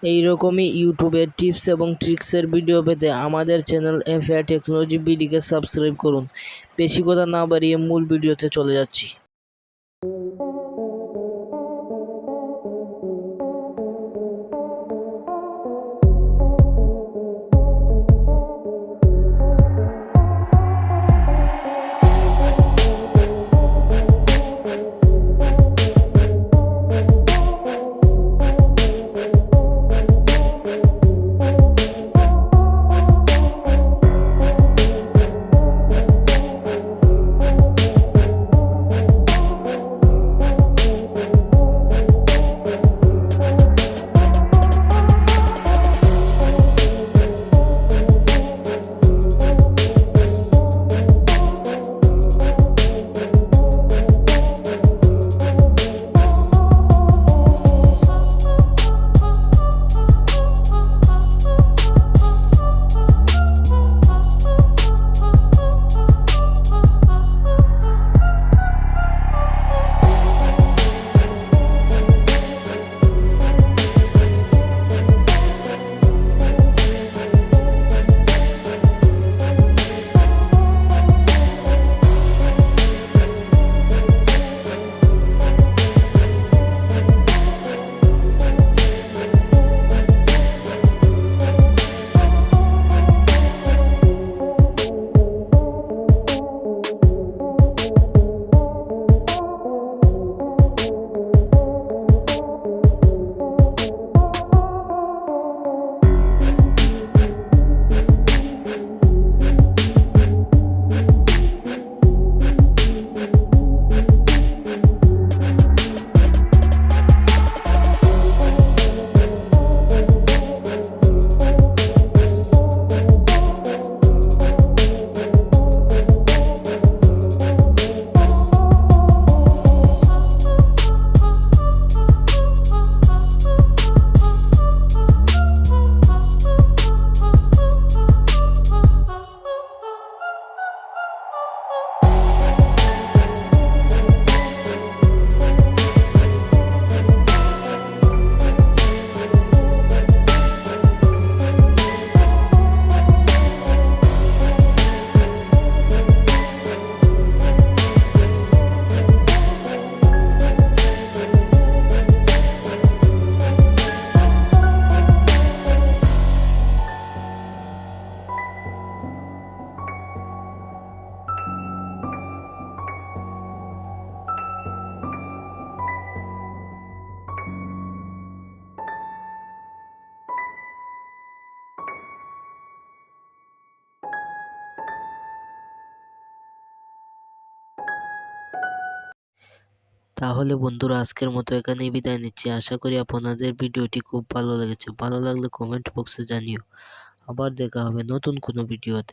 এই রকমই ইউটিউবের টিপস এবং ট্রিক্সের ভিডিও পেতে আমাদের চ্যানেল এফএআর টেকনোলজি বিডিকে সাবস্ক্রাইব করুন। বেশি কথা না বাড়িয়ে মূল ভিডিওতে চলে যাচ্ছি। তাহলে বন্ধুরা, আজকের মতো এখানেই বিদায় নিচ্ছি। আশা করি আপনাদের ভিডিওটি খুব ভালো লেগেছে। ভালো লাগলে কমেন্ট বক্সে জানিও। আবার দেখা হবে নতুন কোনো ভিডিওতে।